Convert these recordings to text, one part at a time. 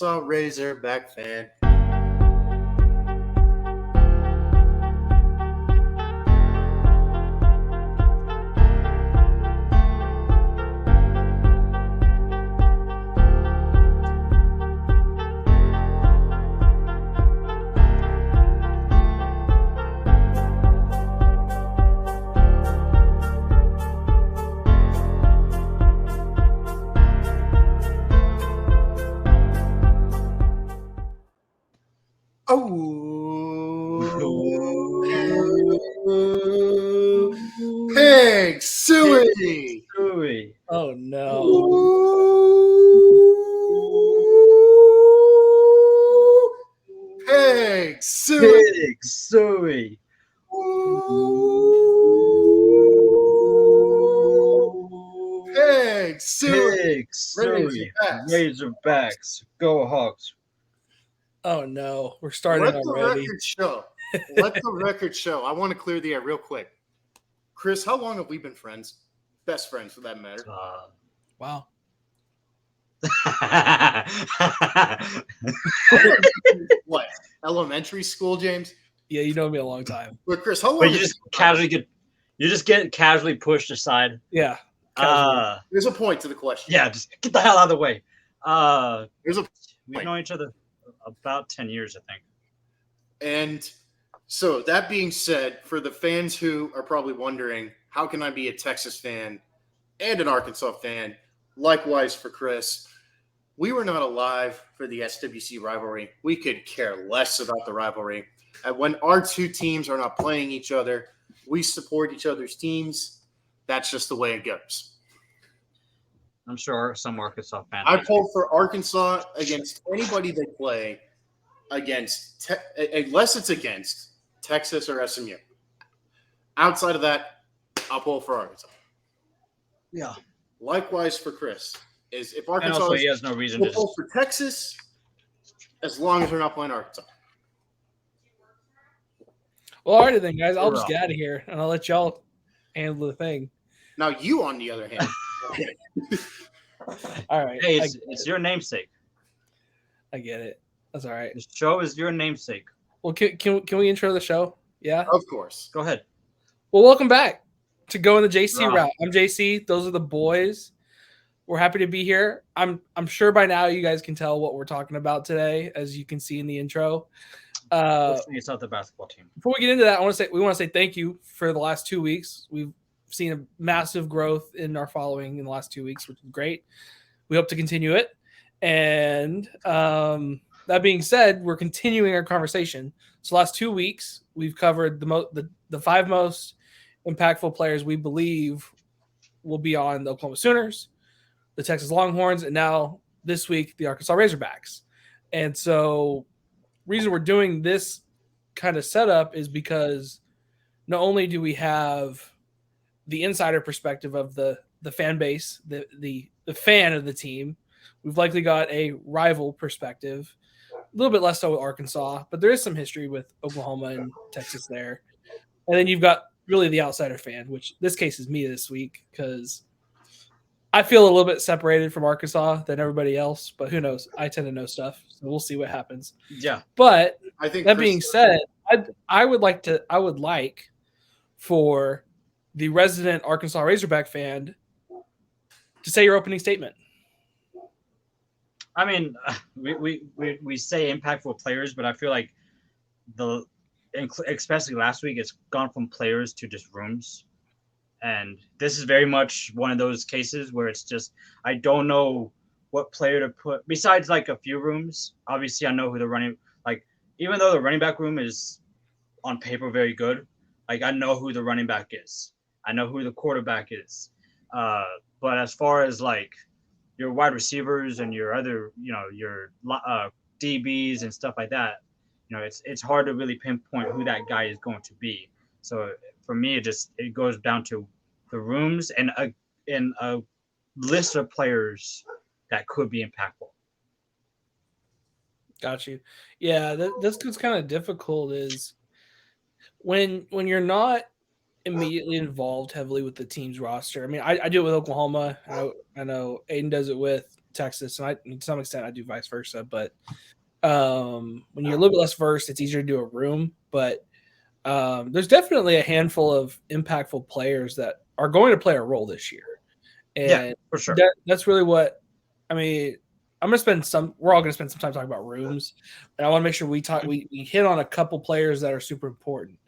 Razorback fan. Oh, pig suey. Suey. Oh no! Pig suey. Pig suey. Pig suey. Pig suey. Razorbacks. Razorbacks. Go Hawks. Oh no! We're starting Let the already. record show. Let the record show. I want to clear the air real quick. Chris, how long have we been friends? Best friends, for that matter. Wow. What? Elementary school, James? Yeah, you know me a long time. But Chris, how long? But you just get casually pushed aside. Yeah. There's a point to the question. Yeah, just get the hell out of the way. There's a We've known each other about 10 years, I think. And so that being said, for the fans who are probably wondering, how can I be a Texas fan and an Arkansas fan? Likewise for Chris, we were not alive for the SWC rivalry. We could care less about the rivalry. And when our two teams are not playing each other, we support each other's teams. That's just the way it goes. I'm sure some Arkansas fans. I pull for Arkansas against anybody they play against, unless it's against Texas or SMU. Outside of that, I'll pull for Arkansas. Yeah. Likewise for Chris, is if And Arkansas also, he has no reason we'll to. pull for Texas, as long as they're not playing Arkansas. Well, all right then, guys. I'll just get out of here and I'll let y'all handle the thing. Now, you, on the other hand, All right. Hey, it's your namesake. I get it. That's all right. The show is your namesake. Well, can we intro the show? Yeah. of course. Go ahead. Well, welcome back to Going the JC Right. route. I'm JC. Those are the boys. We're happy to be here. I'm sure by now you guys can tell what we're talking about today, as you can see in the intro. Hopefully it's not the basketball team. Before we get into that, we want to say thank you for the last 2 weeks. We've seen a massive growth in our following in the last 2 weeks, which is great. We hope to continue it. And that being said, we're continuing our conversation. So last 2 weeks, we've covered the 5 most impactful players we believe will be on the Oklahoma Sooners, the Texas Longhorns, and now this week, the Arkansas Razorbacks. And so reason we're doing this kind of setup is because not only do we have the insider perspective of the fan base, the fan of the team, we've likely got a rival perspective, a little bit less so with Arkansas, but there is some history with Oklahoma and Texas there. And then you've got really the outsider fan, which this case is me this week because I feel a little bit separated from Arkansas than everybody else, but who knows? I tend to know stuff, so we'll see what happens. Yeah. But I think that being said, I would like for the resident Arkansas Razorback fan to say your opening statement. I mean, we say impactful players, but I feel like especially last week, it's gone from players to just rooms. And this is very much one of those cases where it's just, I don't know what player to put besides like a few rooms. Obviously, I know who even though the running back room is on paper very good, like I know who the running back is. I know who the quarterback is. But as far as like your wide receivers and your other, your DBs and stuff like that, it's hard to really pinpoint who that guy is going to be. So for me, it goes down to the rooms and a list of players that could be impactful. Got you. Yeah, that's what's kind of difficult is when you're not immediately involved heavily with the team's roster. I mean, I do it with Oklahoma. I know Aiden does it with Texas, and I to some extent I do vice versa. But when you're a little bit less versed, it's easier to do a room. But there's definitely a handful of impactful players that are going to play a role this year, and for sure. That's really what I mean. I'm gonna spend some. We're all gonna spend some time talking about rooms, and I want to make sure we hit on a couple players that are super important.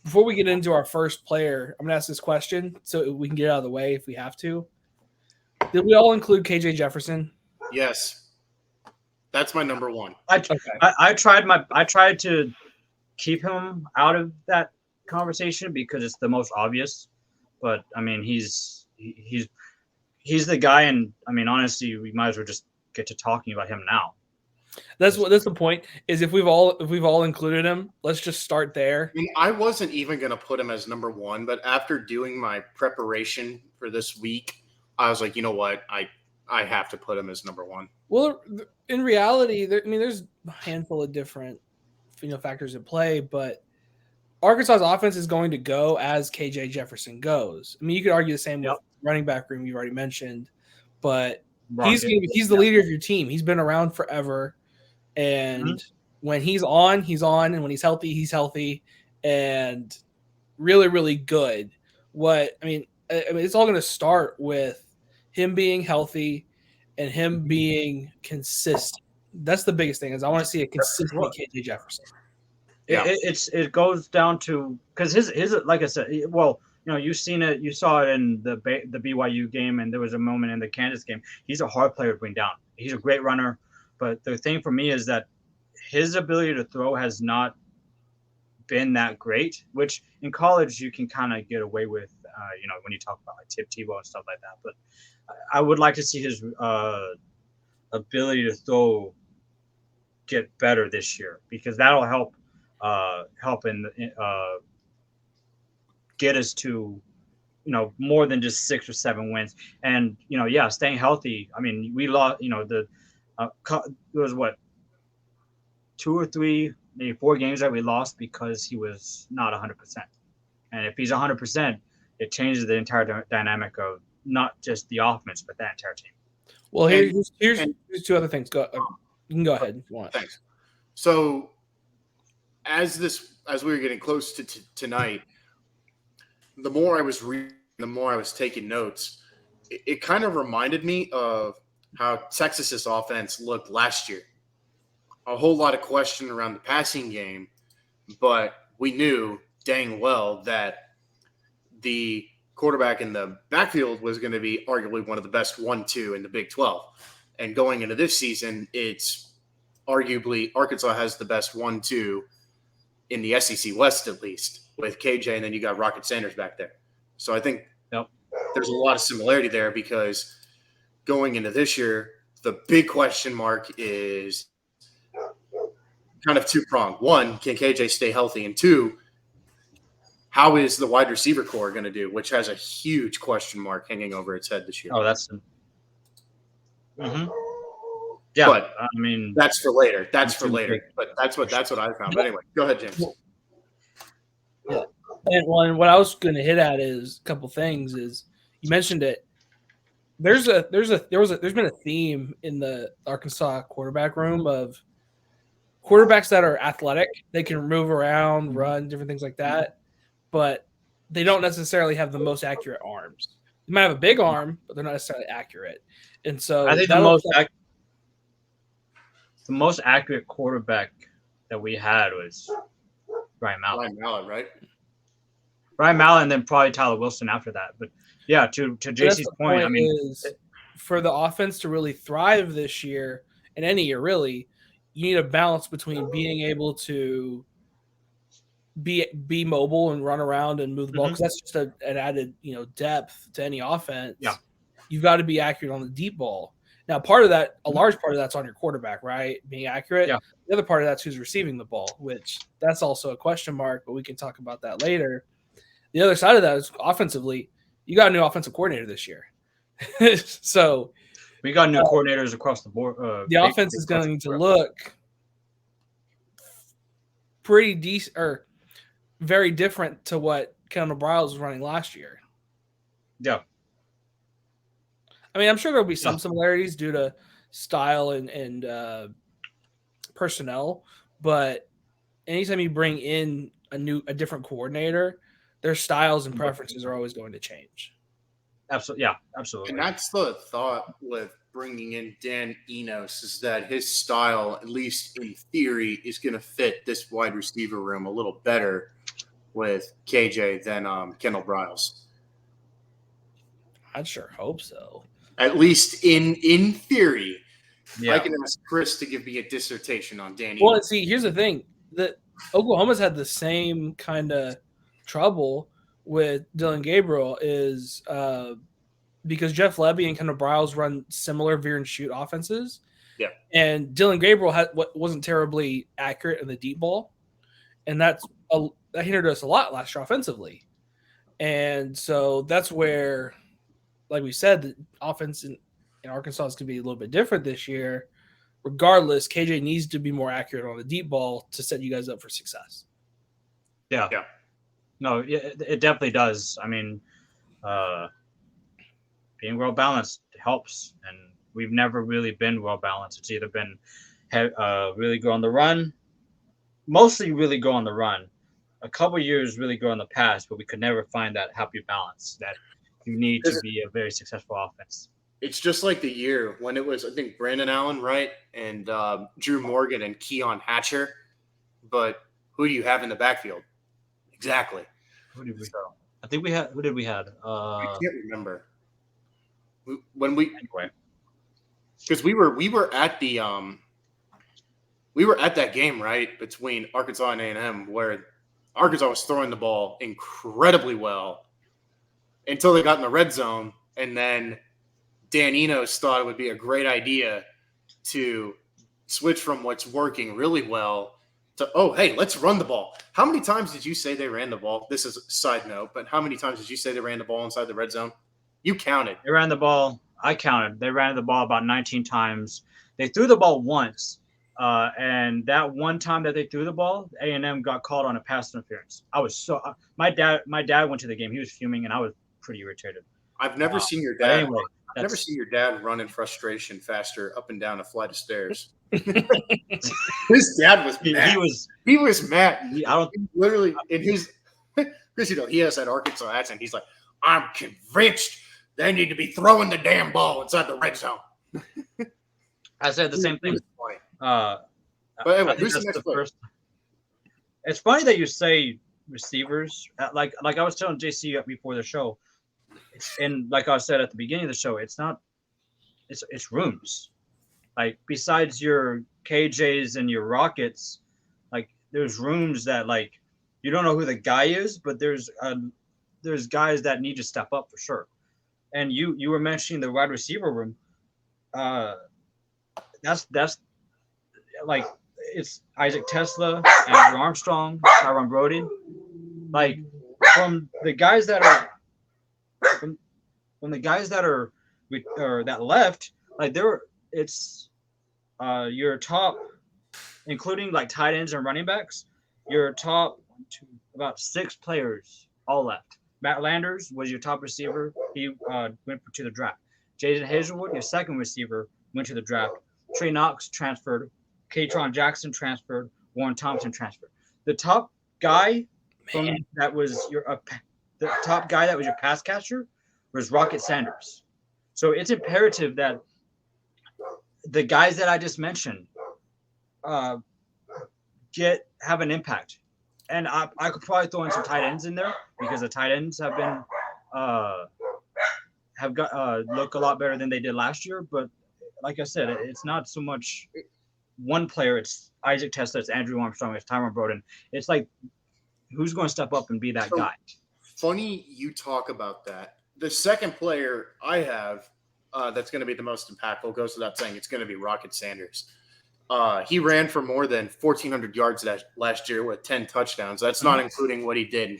Before we get into our first player, I'm gonna ask this question so we can get it out of the way if we have to. Did we all include KJ Jefferson? Yes, that's my number one. I tried to keep him out of that conversation because it's the most obvious. But I mean, he's the guy, and I mean, honestly, we might as well just get to talking about him now. That's the point. Is if we've all included him, let's just start there. I mean, I wasn't even going to put him as number one, but after doing my preparation for this week, I was like, you know what, I have to put him as number one. Well, in reality, there's a handful of different factors at play, but Arkansas's offense is going to go as KJ Jefferson goes. I mean, you could argue the same with running back room you've already mentioned, but he's the leader of your team. He's been around forever, and when he's on, and when he's healthy, and really, really good. It's all going to start with him being healthy and him being consistent. That's the biggest thing. Is I want to see a consistent KJ Jefferson. Yeah. It goes down to because his like I said, well, you've seen it, you saw it in the BYU game, and there was a moment in the Kansas game. He's a hard player to bring down. He's a great runner, but the thing for me is that his ability to throw has not been that great. Which in college you can kind of get away with, when you talk about like Tip Tebow and stuff like that. But I would like to see his ability to throw get better this year because that'll help get us to more than just 6 or 7 wins. And staying healthy. I mean, we lost it was what 2 or 3 maybe 4 games that we lost because he was not 100%. And if he's 100%, it changes the entire dynamic of not just the offense but that entire team. Well, here's 2 other things. You can go ahead if you want. Thanks. So as we were getting close to tonight, the more I was reading, the more I was taking notes. It kind of reminded me of how Texas's offense looked last year. A whole lot of question around the passing game, but we knew dang well that the quarterback in the backfield was going to be arguably one of the best 1-2 in the Big 12. And going into this season, it's arguably Arkansas has the best 1-2 in the SEC West, at least, with KJ, and then you got Rocket Sanders back there. So I think there's a lot of similarity there because going into this year, the big question mark is kind of 2-pronged. 1, can KJ stay healthy? And 2, how is the wide receiver core going to do, which has a huge question mark hanging over its head this year. Oh, that's yeah, but I mean that's for later. But that's what I found. But anyway, go ahead, James. Yeah. And what I was going to hit at is a couple things. Is you mentioned it. There's been a theme in the Arkansas quarterback room of quarterbacks that are athletic. They can move around, run, different things like that, but they don't necessarily have the most accurate arms. They might have a big arm, but they're not necessarily accurate. And so I think the most accurate quarterback that we had was Ryan Mallett. Right? Ryan Mallett, and then probably Tyler Wilson after that. But yeah, to JC's point, I mean, for the offense to really thrive this year, and any year really, you need a balance between being able to be mobile and run around and move the ball, because that's just an added depth to any offense. Yeah, you've got to be accurate on the deep ball. Now, part of that, a large part of that's on your quarterback, right? Being accurate. Yeah. The other part of that's who's receiving the ball, which that's also a question mark, but we can talk about that later. The other side of that is offensively, you got a new offensive coordinator this year. So we got new coordinators across the board. The offense is going to look pretty decent or very different to what Kendall Briles was running last year. Yeah. I mean, I'm sure there'll be some similarities due to style and personnel, but anytime you bring in a different coordinator, their styles and preferences are always going to change. Absolutely, yeah, absolutely. And that's the thought with bringing in Dan Enos is that his style, at least in theory, is going to fit this wide receiver room a little better with KJ than Kendall Briles. I'd sure hope so. At least in theory. Yeah. I can ask Chris to give me a dissertation on Dan Enos. Well, see, here's the thing. That Oklahoma's had the same kind of trouble with Dylan Gabriel is because Jeff Lebby and Kendall Briles run similar veer and shoot offenses. Yeah. And Dylan Gabriel wasn't terribly accurate in the deep ball. And that hindered us a lot last year offensively. And so that's where, like we said, the offense in Arkansas is going to be a little bit different this year. Regardless, KJ needs to be more accurate on the deep ball to set you guys up for success. Yeah. No, it definitely does. I mean, being well balanced helps, and we've never really been well balanced. It's either been really go on the run, mostly really go on the run. A couple years really go on the pass, but we could never find that happy balance that you need to be a very successful offense. It's just like the year when it was, I think, Brandon Allen, right? And Drew Morgan and Keon Hatcher. But who do you have in the backfield? Exactly. Who did we go? I think we had. Who did we had? I can't remember. When we Anyway, because we were at the we were at that game, right, between Arkansas and A&M where Arkansas was throwing the ball incredibly well until they got in the red zone, and then Dan Enos thought it would be a great idea to switch from what's working really well to, oh, hey, let's run the ball. How many times did you say they ran the ball? This is a side note, but how many times did you say they ran the ball inside the red zone? You counted. they ran the ball. I counted. They ran the ball about 19 times. They threw the ball once, and that one time that they threw the ball, A&M got called on a pass interference. I was so my dad went to the game. He was fuming, and I was pretty irritated. I've never seen your dad. Anyway, I've never seen your dad run in frustration faster up and down a flight of stairs. His dad was mad. He was mad. I don't Literally in his because he has that Arkansas accent. He's like, I'm convinced they need to be throwing the damn ball inside the red zone. I said the same thing. But anyway, who's the next player? It's funny that you say receivers. Like I was telling JC before the show, and like I said at the beginning of the show, it's not. It's rooms. Like besides your KJs and your Rockets, like there's rooms that like you don't know who the guy is, but there's guys that need to step up for sure. And you were mentioning the wide receiver room. That's like it's Isaac Tesla, Andrew Armstrong, Tyron Brody. Like from the guys that are that left, like it's your top, including like tight ends and running backs, your top about 6 players all left. Matt Landers was your top receiver. He went to the draft. Jason Hazelwood, your second receiver, went to the draft. Trey Knox transferred. Katron Jackson transferred. Warren Thompson transferred. The top guy that was your pass catcher was Rocket Sanders. So it's imperative that the guys that I just mentioned have an impact. And I could probably throw in some tight ends in there because the tight ends have been look a lot better than they did last year. But like I said, it's not so much one player. It's Isaac Tesla, it's Andrew Armstrong, it's Tyron Broden. It's like who's going to step up and be that guy? Funny you talk about that. The second player I have that's going to be the most impactful goes without saying. It's going to be Rocket Sanders. He ran for more than 1,400 yards last year with 10 touchdowns. That's not including what he did in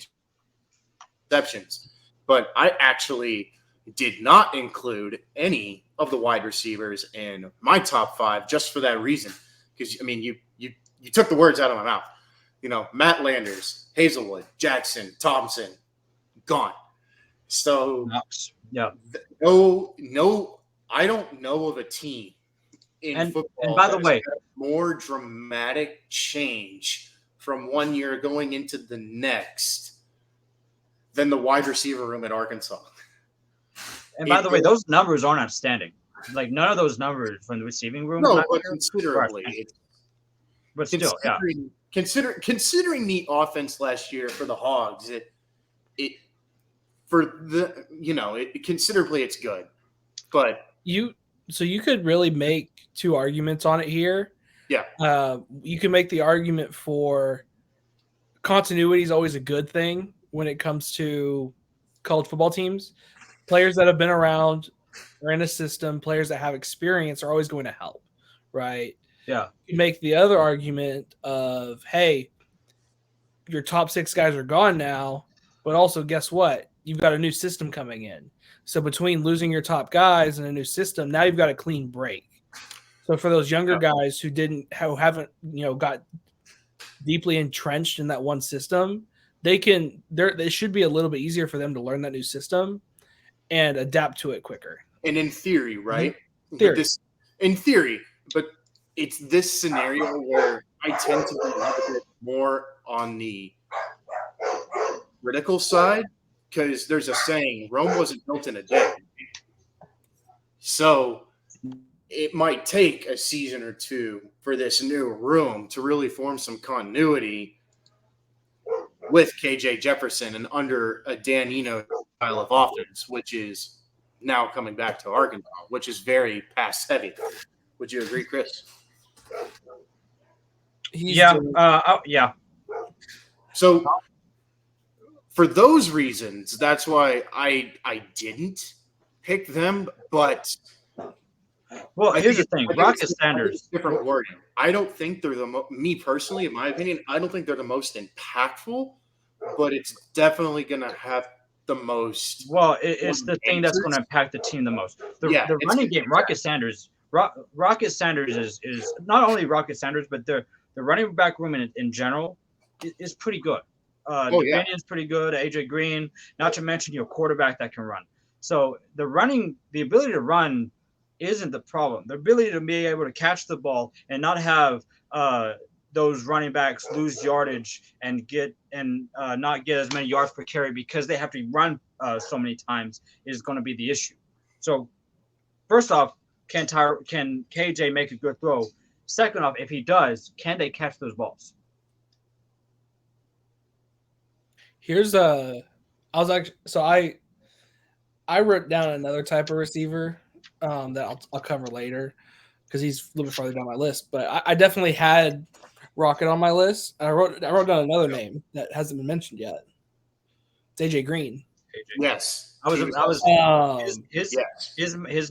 receptions. But I actually did not include any of the wide receivers in my top 5 just for that reason. Because, I mean, you took the words out of my mouth. You know, Matt Landers, Hazelwood, Jackson, Thompson, gone. So yeah, no I don't know of a team in football And by the that has way, had a more dramatic change from one year going into the next than the wide receiver room at Arkansas. and by the way, those numbers aren't outstanding. Like none of those numbers from the receiving room. No, last but year considerably. were but still, yeah. Considering the offense last year for the Hogs, it for the considerably it's good. But you could really make two arguments on it here. Yeah. You can make the argument for continuity is always a good thing when it comes to college football teams. Players that have been around are in a system, players that have experience are always going to help, right? Yeah. You make the other argument of, hey, your top 6 guys are gone now, but also guess what? You've got a new system coming in. So between losing your top guys and a new system, now you've got a clean break. So for those younger guys who haven't got deeply entrenched in that one system, it should be a little bit easier for them to learn that new system and adapt to it quicker. And in theory, right? In theory. But it's this scenario where I tend to be a little bit more on the critical side because there's a saying, Rome wasn't built in a day. So it might take a season or two for this new room to really form some continuity with KJ Jefferson and under a Dan Eno style of offense, which is now coming back to Arkansas, which is very pass heavy. Would you agree, Chris? Yeah. So for those reasons, that's why I didn't pick them. But here's the thing: Rocket Sanders. Different wording. I don't think they're me personally, in my opinion, I don't think they're the most impactful, but it's definitely going to have the most. Well, it's the thing that's going to impact the team the most. The running game, Rocket Sanders. Rocket Sanders is not only Rocket Sanders, but the running back room in general is pretty good. Dominions pretty good. AJ Green, not to mention your quarterback that can run. So the ability to run isn't the problem. The ability to be able to catch the ball and not have those running backs lose yardage and not get as many yards per carry because they have to run so many times is going to be the issue. So first off, can KJ make a good throw? Second off, if he does, can they catch those balls? I wrote down another type of receiver that I'll cover later because he's a little bit farther down my list. But I definitely had Rocket on my list. I wrote down another name that hasn't been mentioned yet. It's AJ Green. Yes. His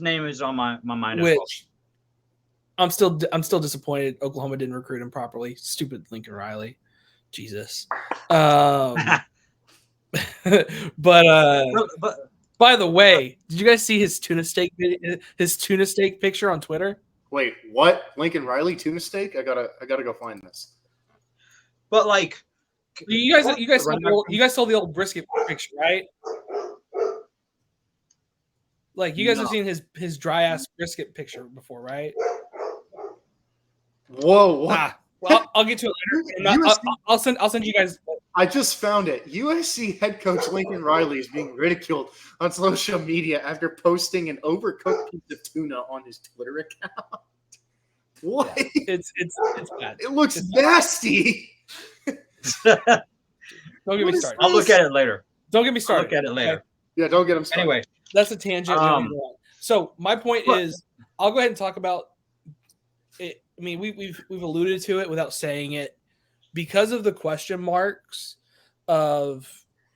name is on my mind which, as well. I'm still disappointed Oklahoma didn't recruit him properly. Stupid Lincoln Riley. Jesus. But by the way, did you guys see his tuna steak picture on Twitter? Wait, what? Lincoln Riley tuna steak? I gotta go find this. But like, you guys saw the old brisket picture, right? Like you guys have seen his dry ass brisket picture before, right? Whoa! What? Well, I'll get to it later. I'll send you guys. I just found it. USC head coach Lincoln Riley is being ridiculed on social media after posting an overcooked piece of tuna on his Twitter account. What? Yeah, it's bad. It looks nasty. Don't get me started. I'll look at it later. Don't get me started. I'll look at it later. Okay? Yeah, don't get him started. Anyway, that's a tangent. So my point is, I'll go ahead and talk about it. I mean, we've alluded to it without saying it. Because of the question marks of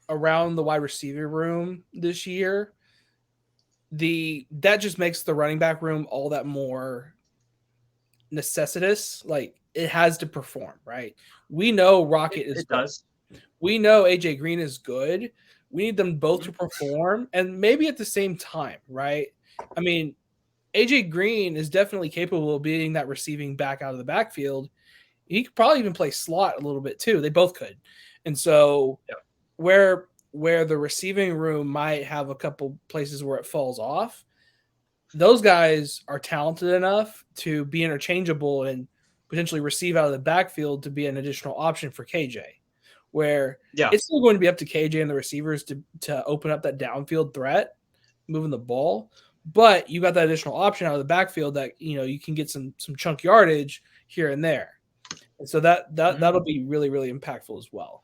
around the wide receiver room this year, that just makes the running back room all that more necessitous. Like it has to perform, right? We know Rocket is good. We know AJ Green is good. We need them both to perform and maybe at the same time, right? I mean, AJ Green is definitely capable of being that receiving back out of the backfield. He could probably even play slot a little bit too. They both could. And so where the receiving room might have a couple places where it falls off, those guys are talented enough to be interchangeable and potentially receive out of the backfield to be an additional option for KJ, where Yeah. it's still going to be up to KJ and the receivers to open up that downfield threat, moving the ball. But you got that additional option out of the backfield that you can get some chunk yardage here and there, and so that'll be really, really impactful as well.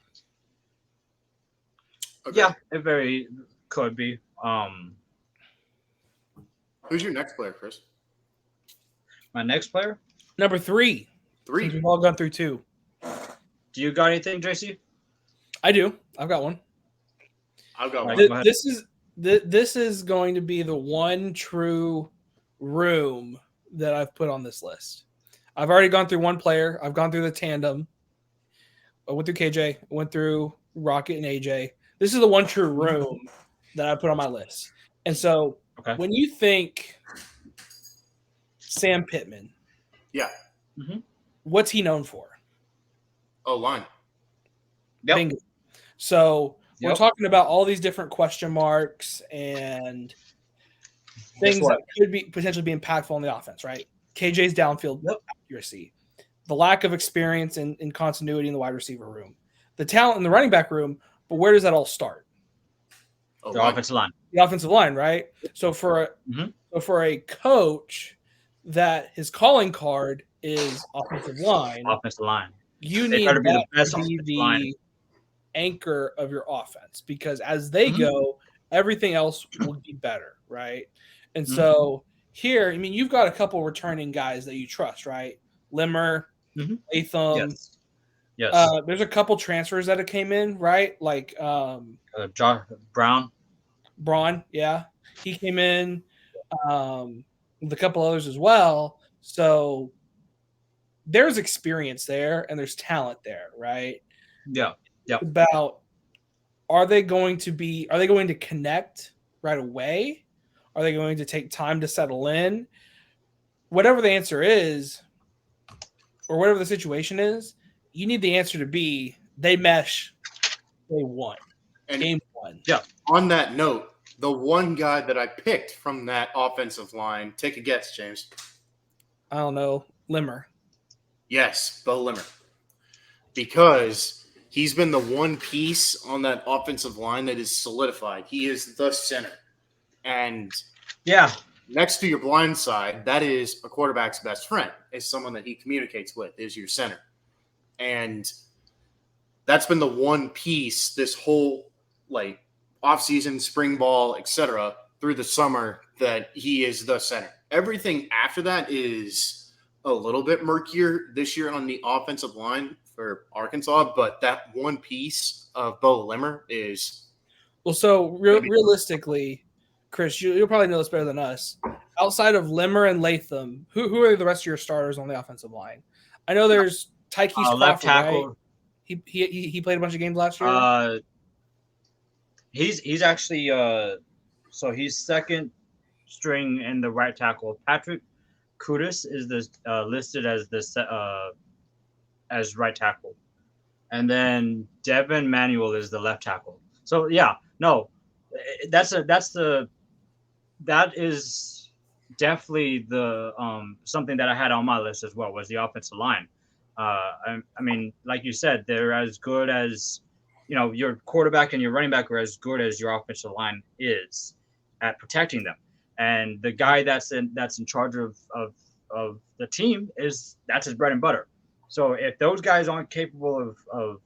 Okay. Yeah, it very could be. Who's your next player, Chris? My next player? Number 3. Since we've all gone through 2. Do you got anything, JC? I do. I've got one. I've got one. Go ahead. This is going to be the one true room that I've put on this list. I've already gone through one player. I've gone through the tandem. I went through KJ. I went through Rocket and AJ. This is the one true room that I put on my list. And so when you think Sam Pittman, Yeah. what's he known for? Oh, line. Yep. Bingo. So we're talking about all these different question marks and things that could be potentially be impactful on the offense, right? KJ's downfield accuracy, the lack of experience and continuity in the wide receiver room, the talent in the running back room, but where does that all start? The offensive line. The offensive line, right? So for a coach that his calling card is offensive line, you need that to be the anchor of your offense, because as they go, everything else will be better, right? And so here, I mean, you've got a couple returning guys that you trust, right? Limmer, Latham. Yes. There's a couple transfers that have came in, right? Like Braun, yeah. He came in with a couple others as well. So there's experience there and there's talent there, right? Yeah. Yeah. About are they going to connect right away? Are they going to take time to settle in? Whatever the answer is, or whatever the situation is, you need the answer to be they mesh day one. Game one. Yeah. On that note, the one guy that I picked from that offensive line, take a guess, James. I don't know. Limmer. Yes, Bo Limmer. Because he's been the one piece on that offensive line that is solidified. He is the center. And next to your blind side, that is a quarterback's best friend, is someone that he communicates with, is your center. And that's been the one piece this whole offseason, spring ball, etc., through the summer, that he is the center. Everything after that is a little bit murkier this year on the offensive line for Arkansas, but that one piece of Bo Limmer is... Well, so realistically, Chris, you'll probably know this better than us. Outside of Limmer and Latham, who are the rest of your starters on the offensive line? I know there's Tykees Crawford, left tackle. Right? He played a bunch of games last year. He's actually so he's second string in the right tackle. Patrick Kudus is listed as right tackle, and then Devin Manuel is the left tackle. So that is definitely the something that I had on my list as well, was the offensive line. I mean, like you said, they're as good as, your quarterback and your running back are as good as your offensive line is at protecting them. And the guy that's in charge of the team that's his bread and butter. So if those guys aren't capable of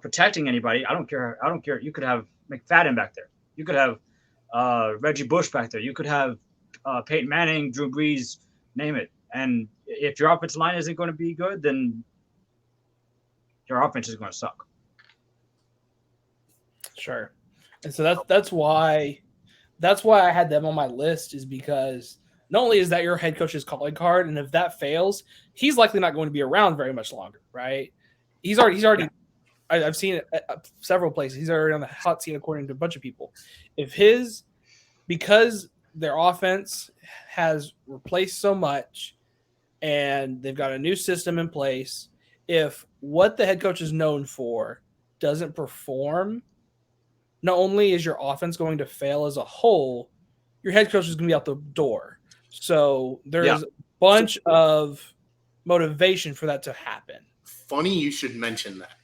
protecting anybody, I don't care. You could have McFadden back there. You could have Reggie Bush back there. You could have Peyton Manning, Drew Brees, name it. And if your offensive line isn't going to be good, then your offense is going to suck. Sure. And so that's why I had them on my list, is because not only is that your head coach's calling card, and if that fails, he's likely not going to be around very much longer, right? He's already I've seen it at several places. He's already on the hot seat according to a bunch of people. Because their offense has replaced so much and they've got a new system in place, if what the head coach is known for doesn't perform, not only is your offense going to fail as a whole, your head coach is going to be out the door. So there's a bunch of motivation for that to happen. Funny you should mention that.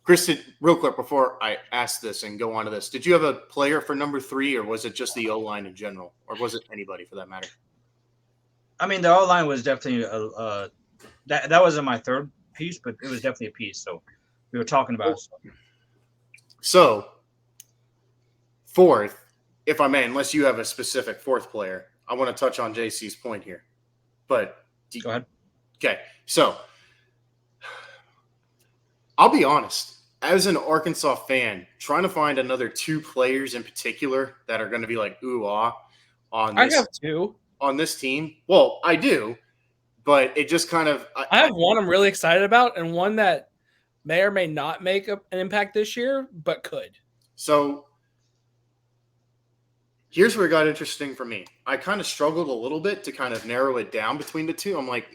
Kristen, real quick before I ask this and go on to this, did you have a player for number 3, or was it just the O-line in general, or was it anybody for that matter? I mean, the O-line was definitely that wasn't my third piece, but it was definitely a piece. So we were talking about it. So, fourth, if I may, unless you have a specific fourth player, I want to touch on JC's point here. But go ahead. Okay, so I'll be honest. As an Arkansas fan, trying to find another 2 players in particular that are going to be like ooh-ah on this. I have 2 on this team. Well, I do, but it just kind of. I have one I'm really excited about, and one that may or may not make an impact this year, but could. So here's where it got interesting for me. I kind of struggled a little bit to kind of narrow it down between the two. I'm like,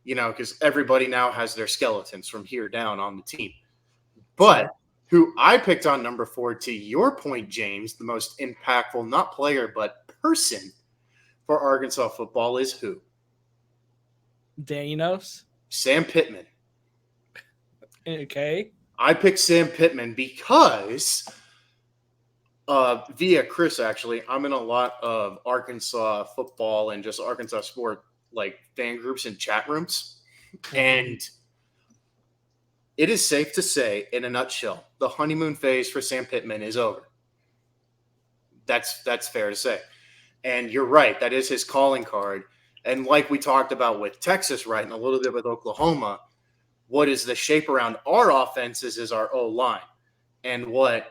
because everybody now has their skeletons from here down on the team. But who I picked on number 4, to your point, James, the most impactful, not player, but person for Arkansas football is who? Danos? Sam Pittman. Okay. I picked Sam Pittman because via Chris, actually, I'm in a lot of Arkansas football and just Arkansas sport like fan groups and chat rooms. And it is safe to say, in a nutshell, the honeymoon phase for Sam Pittman is over. That's fair to say. And you're right. That is his calling card. And like we talked about with Texas, right, and a little bit with Oklahoma, what is the shape around our offenses is our O-line. And what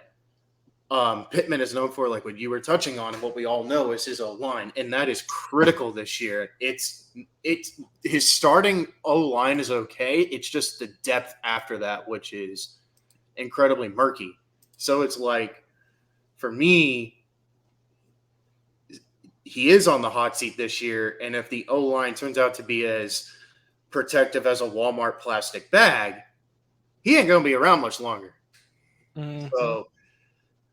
Pittman is known for, like what you were touching on, and what we all know is his O-line. And that is critical this year. It's his starting O-line is okay. It's just the depth after that, which is incredibly murky. So it's like, for me, he is on the hot seat this year, and if the O-line turns out to be as protective as a Walmart plastic bag, he ain't going to be around much longer. Mm-hmm. So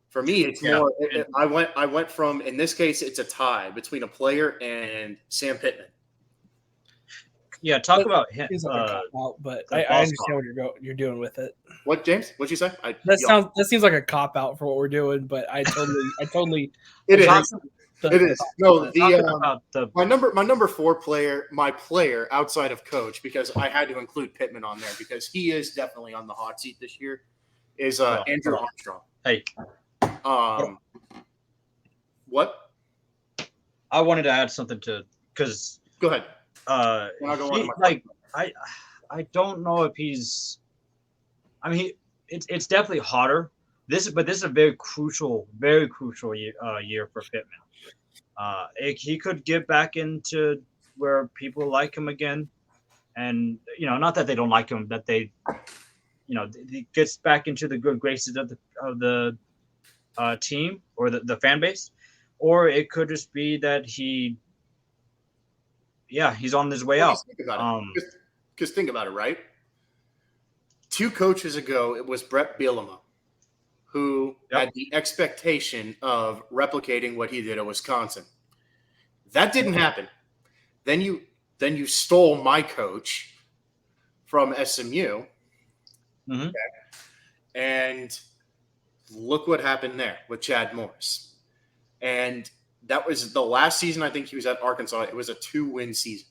for me, it's more. I went from, in this case, it's a tie between a player and Sam Pittman. Yeah, talk about him. But I understand what you're doing with it. What, James? What'd you say? That seems like a cop out for what we're doing, but I totally. It is. It is. No, my number 4 player, my player outside of coach, because I had to include Pittman on there because he is definitely on the hot seat this year, is Andrew Armstrong. Hey. What? I wanted to add something because go ahead. I don't know if he's. I mean, it's definitely hotter. This is a very crucial year for Pittman. He could get back into where people like him again, and not that they don't like him, that he gets back into the good graces of the team or the fan base, or it could just be that he's on his way out. Because think about it, right? 2 coaches ago, it was Brett Bielema, who had the expectation of replicating what he did at Wisconsin. That didn't happen. Then you stole my coach from SMU. Mm-hmm. Okay. And look what happened there with Chad Morris. And that was the last season I think he was at Arkansas. It was a 2-win season.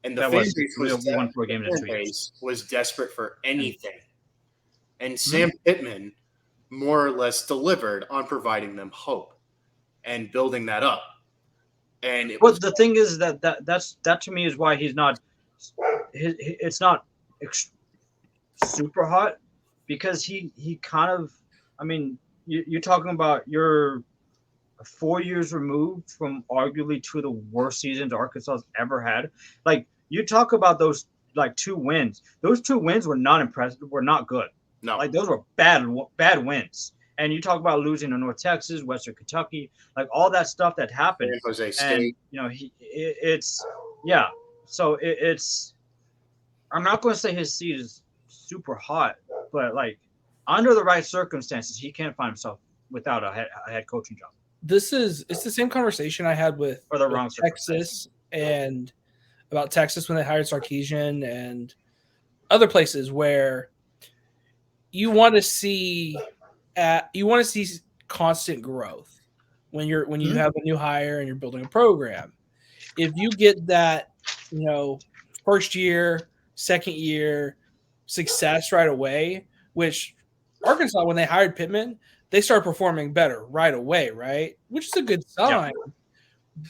And the fan base was desperate for anything. And Sam Pittman more or less delivered on providing them hope and building that up. And the thing is that to me is why he's not. It's not super hot, because he kind of. I mean, you're talking about you're 4 years removed from arguably 2 of the worst seasons Arkansas's ever had. Like, you talk about those 2 wins. Those 2 wins were not impressive. Were not good. No, like those were bad wins. And you talk about losing to North Texas, Western Kentucky, like all that stuff that happened. San Jose State. And, So it's. I'm not going to say his seat is super hot, but like under the right circumstances, he can find himself without a head coaching job It's the same conversation I had with, for the wrong Texas and about Texas when they hired Sarkisian and other places where you want to see constant growth when you have a new hire and you're building a program. If you get that, first year, second year success right away, which Arkansas, when they hired Pittman, they started performing better right away, right? Which is a good sign. Yeah.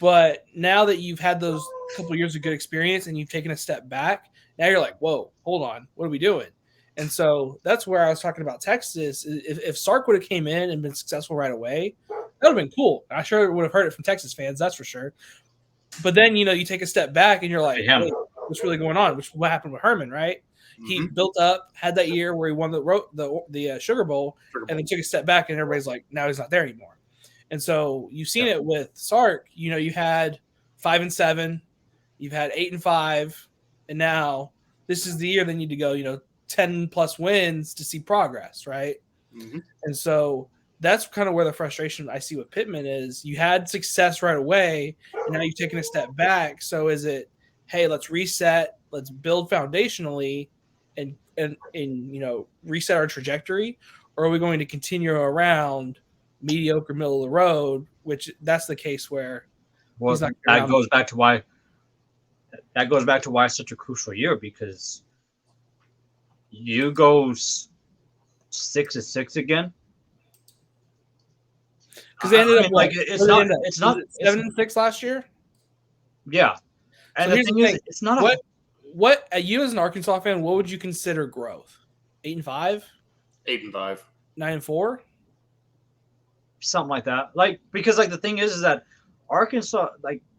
But now that you've had those couple years of good experience and you've taken a step back, now you're like, whoa, hold on, what are we doing? And so that's where I was talking about Texas. If Sark would have came in and been successful right away, that would have been cool. I sure would have heard it from Texas fans, that's for sure. But then, you take a step back and you're like, hey, what's really going on? Which is what happened with Herman, right? Mm-hmm. He built up, had that year where he won the Sugar Bowl, and then took a step back, and everybody's like, now he's not there anymore. And so you've seen it with Sark. You had 5-7, you've had 8-5, and now this is the year they need to go, 10 plus wins to see progress, right? Mm-hmm. And so that's kind of where the frustration I see with Pittman is. You had success right away, and now you've taken a step back. So is it, hey, let's reset, let's build foundationally, and reset our trajectory, or are we going to continue around mediocre, middle of the road? Which that's the case where he's not. That goes back to why it's such a crucial year, because you go 6-6 again. Because they ended up it's not 7-6 last year. Yeah, and so the thing is, it's not what you as an Arkansas fan, what would you consider growth? 8-5, 8-5, 9-4, something like that. Because the thing is that Arkansas,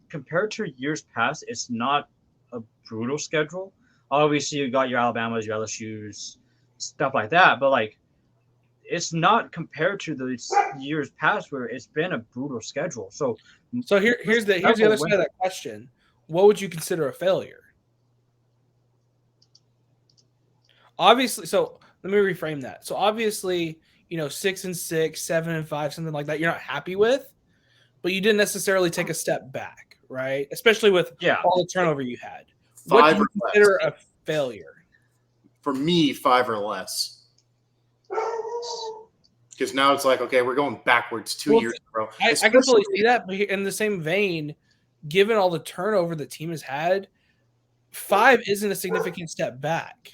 compared to years past, it's not a brutal schedule. Obviously, you got your Alabamas, your LSU's, stuff like that, but it's not compared to the years past where it's been a brutal schedule. So here's the other side of that question. What would you consider a failure? Obviously, so let me reframe that. So obviously, 6-6, 7-5, something like that, you're not happy with, but you didn't necessarily take a step back, right? Especially with all the turnover you had. What do you consider a failure? For me, 5 or less. Because now it's like, okay, we're going backwards 2 years in a row. I can totally see that, but in the same vein, given all the turnover the team has had, 5 isn't a significant step back.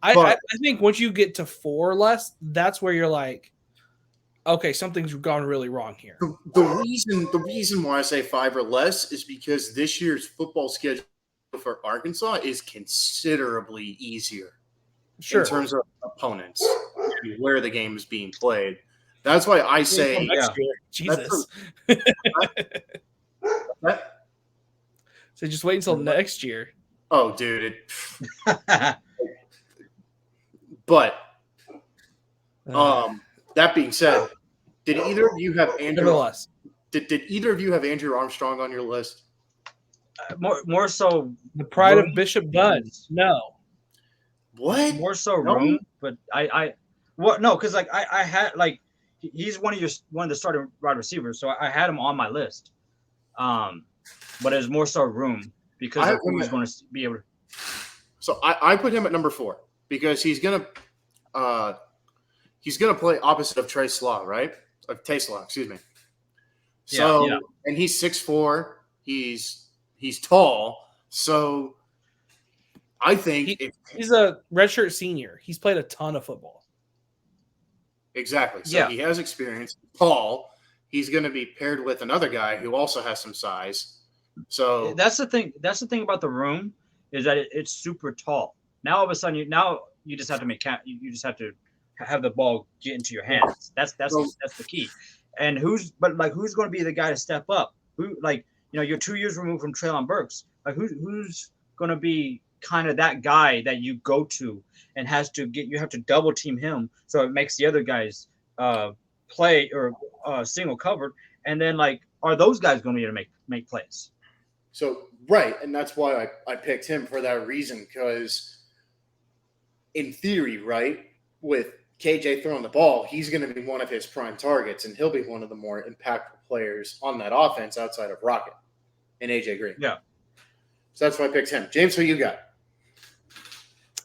I think once you get to 4 or less, that's where you're like, okay, something's gone really wrong here. The reason why I say 5 or less is because this year's football schedule for Arkansas is considerably easier in terms of opponents, where the game is being played. That's why I say Jesus. So just wait until next year. Oh, dude. But that being said, did either of you have Andrew? Did either of you have Andrew Armstrong on your list? More so the pride of Bishop Buds. No. What? More so room, but because I had he's one of the starting wide receivers, so I had him on my list. But it was more so room because of who he's going to be able to. So I put him at number 4 because he's gonna play opposite of Trey Slaw, right? Of Tay Slaw, excuse me. So and he's 6'4", he's tall, so I think he's a redshirt senior. He's played a ton of football. Exactly. So he has experience. Tall. He's going to be paired with another guy who also has some size. So that's the thing. That's the thing about the room is that it's super tall. Now all of a sudden you just have to you just have to have the ball get into your hands. That's the key. And who's going to be the guy to step up? Who you're 2 years removed from Treylon Burks. Who's going to be kind of that guy that you go to and you have to double team him so it makes the other guys play or single covered, and then are those guys going to be able to make plays? So right, and that's why I picked him for that reason, because in theory, right, with KJ throwing the ball, he's going to be one of his prime targets, and he'll be one of the more impactful players on that offense outside of Rocket and AJ Green. Yeah. So that's why I picked him. James, who you got?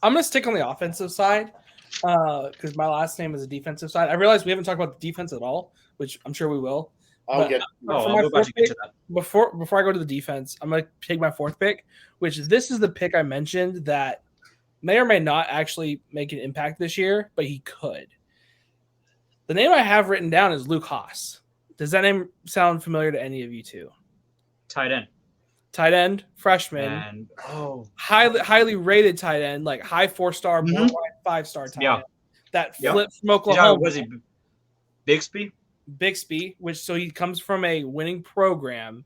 I'm going to stick on the offensive side because my last name is a defensive side. I realize we haven't talked about the defense at all, which I'm sure we will. I'll get to that. Before I go to the defense, I'm going to take my fourth pick, which this is the pick I mentioned that may or may not actually make an impact this year, but he could. The name I have written down is Luke Haas. Does that name sound familiar to any of you two? Tight end, freshman, and highly rated tight end, like high 4-star, borderline 5-star tight end. That flipped from Oklahoma. Was he Bixby, which so he comes from a winning program.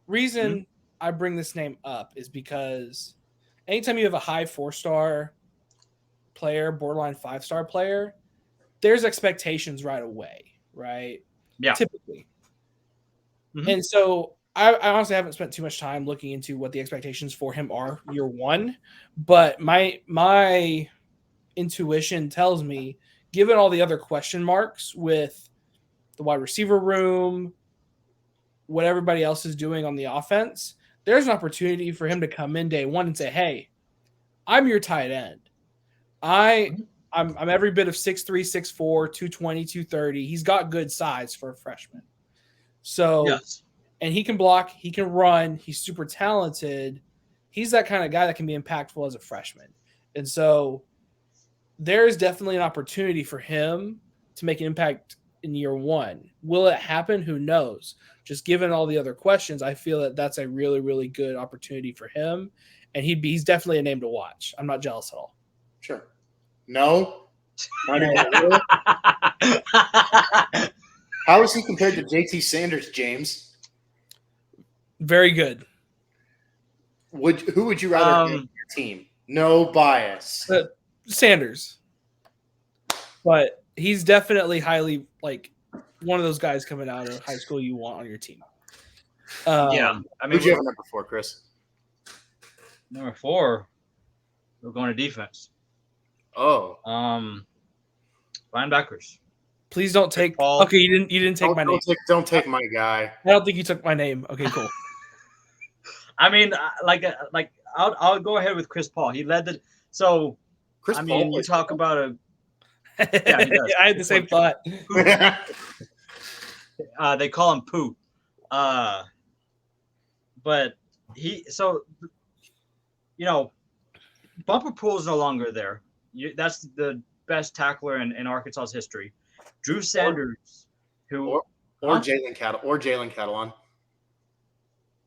Reason I bring this name up is because anytime you have a high 4-star player, borderline 5-star player, there's expectations right away, right? Yeah. Typically. And so I honestly haven't spent too much time looking into what the expectations for him are year one, but my intuition tells me, given all the other question marks with the wide receiver room, what everybody else is doing on the offense, there's an opportunity for him to come in day one and say, hey, I'm your tight end. I'm every bit of 6'3", 6'4", 220, 230. He's got good size for a freshman. So, yes. And he can block, he can run, he's super talented. He's that kind of guy that can be impactful as a freshman. And so there's definitely an opportunity for him to make an impact in year one. Will it happen? Who knows? Just given all the other questions, I feel that that's a really, really good opportunity for him. And he's definitely a name to watch. I'm not jealous at all. Sure. No. How is he compared to JT Sanders, James? Very good. Who would you rather have on your team? No bias. Sanders. But he's definitely highly one of those guys coming out of high school you want on your team. I mean, who'd you have number 4, Chris? Number 4, we're going to defense. Oh. Linebackers. Please don't take Paul. Okay, you didn't take my name. Don't take my guy. I don't think you took my name. Okay, cool. I mean, I'll go ahead with Chris Paul. He led the Chris Paul. You talk about a. Yeah, he does. I had the same thought. They call him Pooh. But Bumper Pool is no longer there. That's the best tackler in Arkansas's history. Drew Sanders, or Jalen Catalon.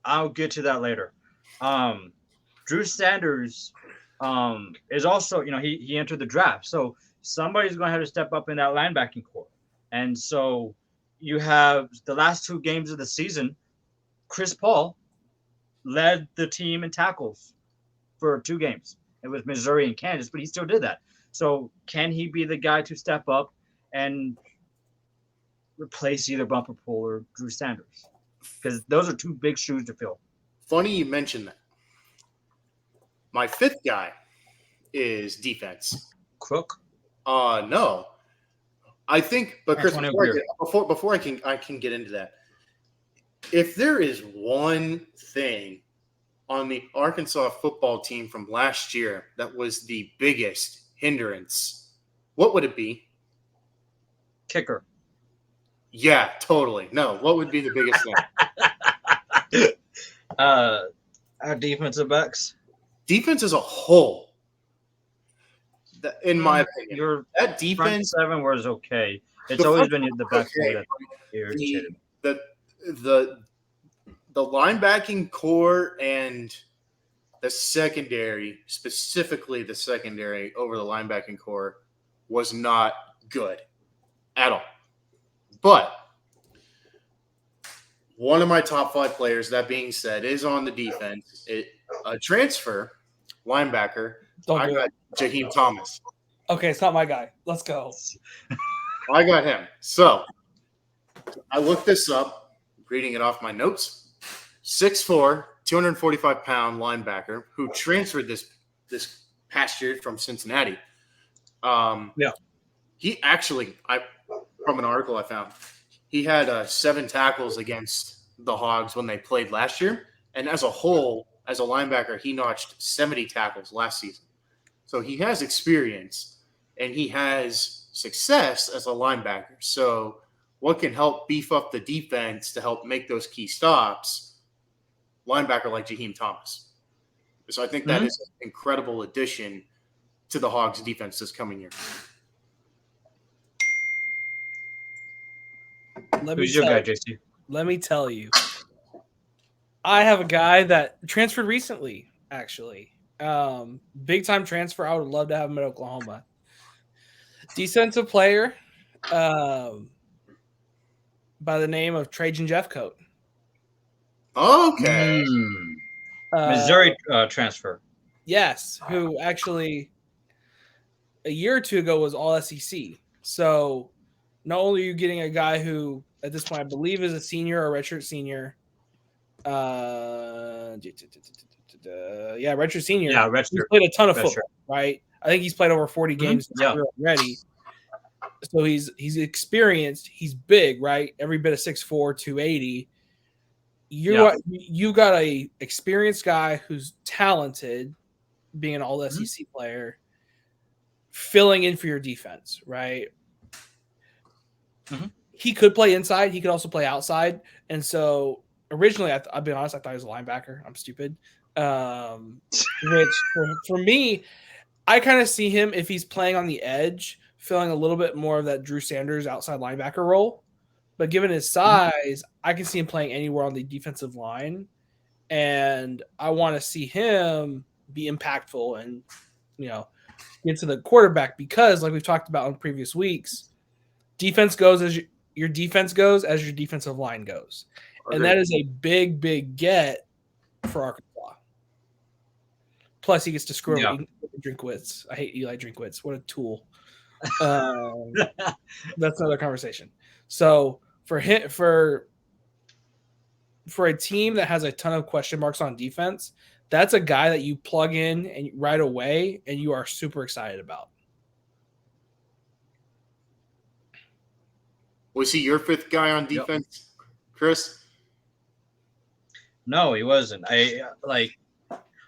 I'll get to that later. Drew Sanders is also, he entered the draft. So somebody's going to have to step up in that linebacking core. And so you have the last 2 games of the season, Chris Paul led the team in tackles for 2 games. It was Missouri and Kansas, but he still did that. So can he be the guy to step up and replace either Bumper Pool or Drew Sanders? Because those are 2 big shoes to fill. Funny you mentioned that. My 5th guy is defense. Crook? No. I think, but Chris, before I can get into that, if there is one thing on the Arkansas football team from last year that was the biggest hindrance, what would it be? Kicker. Yeah, totally. No, what would be the biggest thing? Our defensive backs. Defense as a whole, in my opinion, that defense front 7 was okay. It's always been the best way that irritated. The linebacking core and the secondary, specifically the secondary over the linebacking core, was not good at all. But one of my top 5 players, that being said, is on the defense. A transfer linebacker. I got Jaheim Thomas. Okay, it's not my guy. Let's go. I got him. So I looked this up, reading it off my notes. 6'4", 245-pound linebacker who transferred this past year from Cincinnati. He actually, from an article I found, he had 7 tackles against the Hogs when they played last year, and as a whole, as a linebacker, he notched 70 tackles last season. So he has experience, and he has success as a linebacker. So what can help beef up the defense to help make those key stops? Linebacker like Jaheim Thomas. So I think that is an incredible addition to the Hogs defense this coming year. Who's your guy, JC? Let me tell you. I have a guy that transferred recently, actually. Big time transfer. I would love to have him at Oklahoma. Defensive player by the name of Trajan Jeffcoat. Okay. Missouri transfer. Yes, who actually a year or two ago was all SEC. So not only are you getting a guy who at this point I believe is a senior or redshirt senior. Redshirt senior. Yeah, redshirt. He's played a ton of football, right? I think he's played over 40 games already. So he's experienced. He's big, right? Every bit of 6'4", 280. You got a experienced guy who's talented, being an all SEC player, filling in for your defense, right? He could play inside. He could also play outside. And so originally, I'll be honest, I thought he was a linebacker. I'm stupid. Which for me, I kind of see him, if he's playing on the edge, filling a little bit more of that Drew Sanders outside linebacker role. But given his size, I can see him playing anywhere on the defensive line. And I want to see him be impactful and, get to the quarterback because, like we've talked about in previous weeks, defense goes as your defense goes as your defensive line goes. And that is a big, big get for Arkansas. Plus, he gets to screw over Drinkwitz. I hate Eli Drinkwitz. What a tool. That's another conversation. So for a team that has a ton of question marks on defense, that's a guy that you plug in and right away and you are super excited about. Was he your 5th guy on defense, Chris? No, he wasn't. I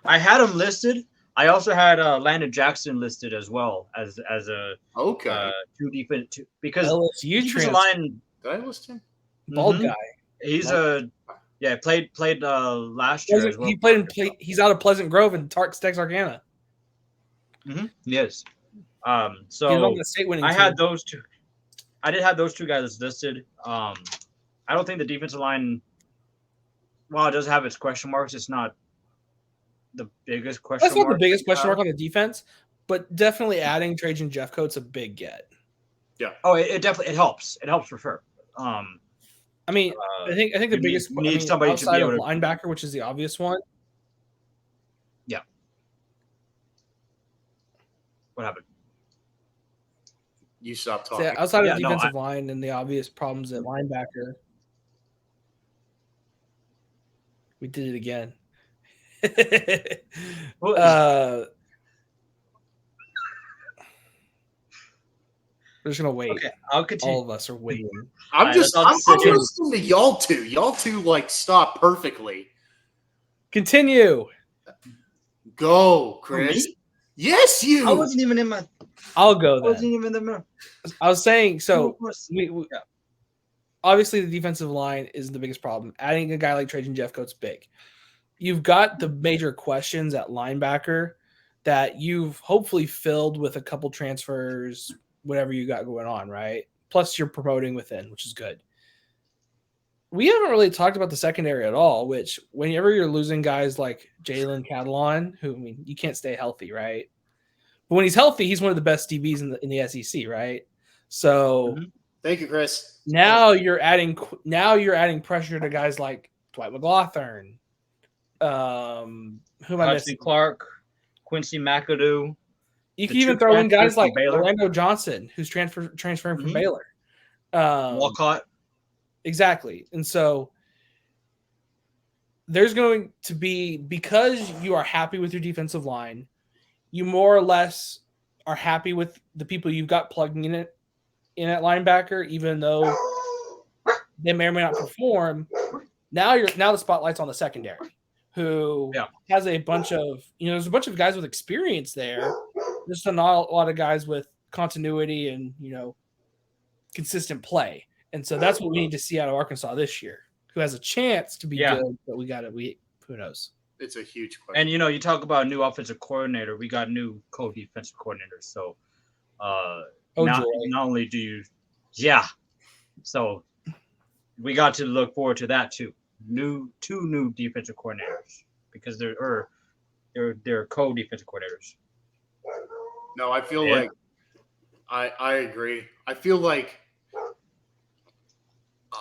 had him listed. I also had Landon Jackson listed as well as a two defense because LSU defensive line. Did I list him? Bald guy. He's played last year as well. He he's out of Pleasant Grove in Texarkana. Yes. So on the state winning I team. had those two. I did have those two guys listed. I don't think the defensive line, while it does have its question marks, it's not the biggest question mark. That's not the biggest question mark on the defense, but definitely adding Trajan Jeffcoat's a big get. Yeah. Oh, it definitely helps. It helps for sure. I think the biggest need somebody outside to be of linebacker, which is the obvious one. Yeah. What happened? You stopped talking. So outside of defensive line and the obvious problems at linebacker, we did it again. We're just gonna wait. Okay, I'll continue. All of us are waiting. I'm listening to y'all two. Y'all two stop perfectly. Continue. Go, Chris. Yes, you. I wasn't even in my. I'll go then. I wasn't even in the. I was saying so. Obviously, the defensive line is the biggest problem. Adding a guy like Trajan Jeffcoat's big. You've got the major questions at linebacker that you've hopefully filled with a couple transfers, whatever you got going on, right? Plus, you're promoting within, which is good. We haven't really talked about the secondary at all, which whenever you're losing guys like Jalen Catalon, who, you can't stay healthy, right? But when he's healthy, he's one of the best DBs in the SEC, right? So thank you, Chris. Now you're adding pressure to guys like Dwight McLaughlin, who am I missing? Clark, Quincy McAdoo. You can even throw in guys like Orlando Johnson, who's transferring from Baylor. Walcott. Exactly. And so there's going to be, because you are happy with your defensive line, you more or less are happy with the people you've got plugging in it in at linebacker, even though they may or may not perform. Now the spotlight's on the secondary, who has a bunch of there's a bunch of guys with experience there. There's not a lot of guys with continuity and consistent play, and so that's what we need to see out of Arkansas this year. Who has a chance to be good, but who knows? It's a huge question. And you talk about a new offensive coordinator. We got new co-defensive coordinators. So not only do you, so we got to look forward to that too. Two new defensive coordinators because they're co-defensive coordinators. No, I feel like I agree. I feel like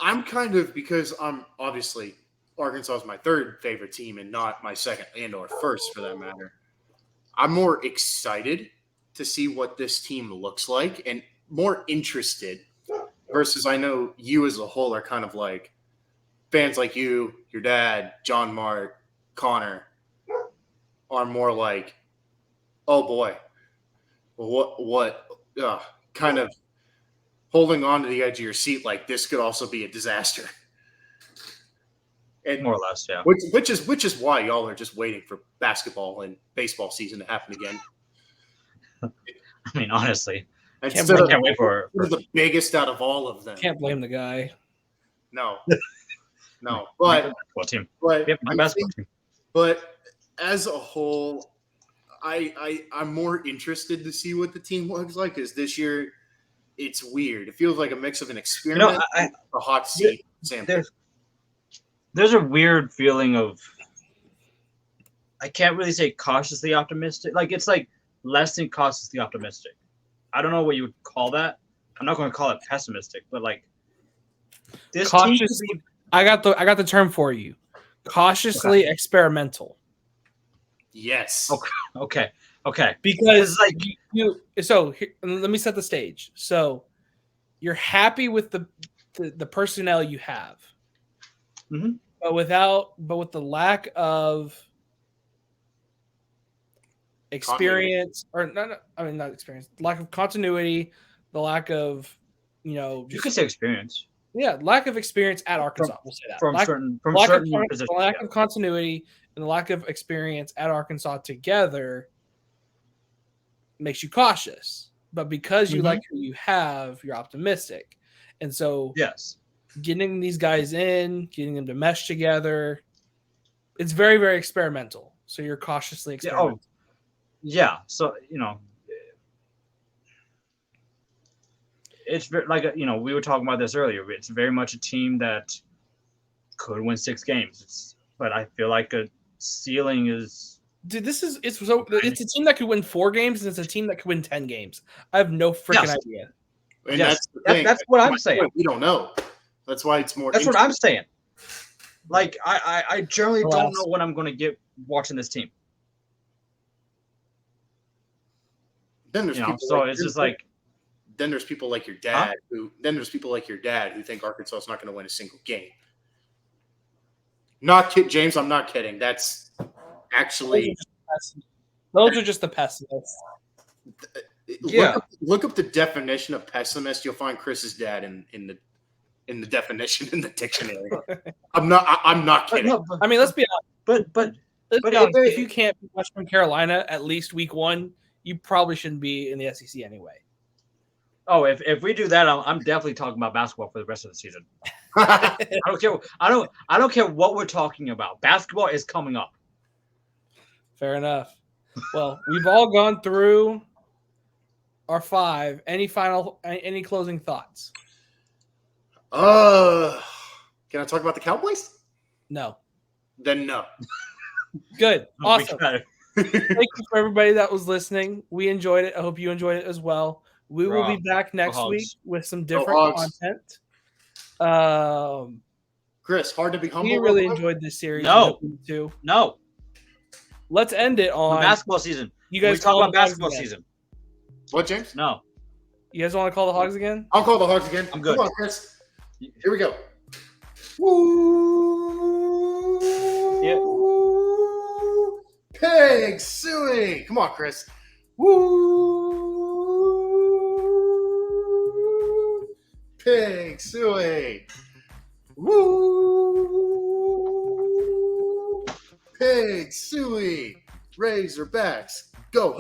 I'm kind of, because I'm obviously Arkansas is my third favorite team and not my second and or first for that matter. I'm more excited to see what this team looks like and more interested versus I know you as a whole are kind of like fans like you, your dad, John Mart, Connor are more like, oh boy, what kind of holding on to the edge of your seat like this could also be a disaster. And more or less, yeah. Which is why y'all are just waiting for basketball and baseball season to happen again. I mean, honestly, I can't wait for the biggest out of all of them. Can't blame the guy. No, but as a whole, I'm more interested to see what the team looks like because this year it's weird. It feels like a mix of an experiment and a hot seat sample. There's a weird feeling of, I can't really say cautiously optimistic. Like it's like less than cautiously optimistic. I don't know what you would call that. I'm not going to call it pessimistic, but like this cautiously. I got the term for you. Cautiously experimental. Yes. Okay. Because like let me set the stage. So you're happy with the personnel you have. Mm-hmm. But with the lack of experience not experience, lack of continuity, the lack of you could say experience. Yeah, lack of experience at Arkansas. We'll say that. From certain positions. The lack of continuity and the lack of experience at Arkansas together makes you cautious. But because you like who you have, you're optimistic. And so getting these guys in, getting them to mesh together, it's very, very experimental. So you're cautiously experimental. So, it's like, we were talking about this earlier. It's very much a team that could win 6 games. But I feel like a ceiling is. Dude, it's a team that could win 4 games and it's a team that could win 10 games. I have no freaking idea. And that's what I'm saying. We don't know. That's why it's more. That's what I'm saying. Like I generally don't know what I'm going to get watching this team. Then there's people. So it's just like. Then there's people like your dad who think Arkansas is not going to win a single game. Not kid, James. I'm not kidding. That's actually those are just the pessimists. Look up the definition of pessimist. You'll find Chris's dad in the definition in the dictionary. I'm not kidding. No, I mean, let's be honest. But if you can't be much from Carolina at least week 1, you probably shouldn't be in the SEC anyway. Oh, if we do that, I'm definitely talking about basketball for the rest of the season. I don't care. I don't care what we're talking about. Basketball is coming up. Fair enough. Well, we've all gone through our 5. Any closing thoughts? Can I talk about the Cowboys? No. Then no. Good. Awesome. Thank you for everybody that was listening. We enjoyed it. I hope you enjoyed it as well. We will be back next week with some different content. Chris, hard to be humble. We really enjoyed this series. No. Let's end it on the basketball season. You guys talk about basketball season. What, James? No. You guys want to call the Hogs again? I'll call the Hogs again. I'm good. Come on, Chris. Here we go. Woo! Yeah. Pig suey. Come on, Chris. Woo! Pig Suey. Woo! Pig Suey. Razorbacks. Go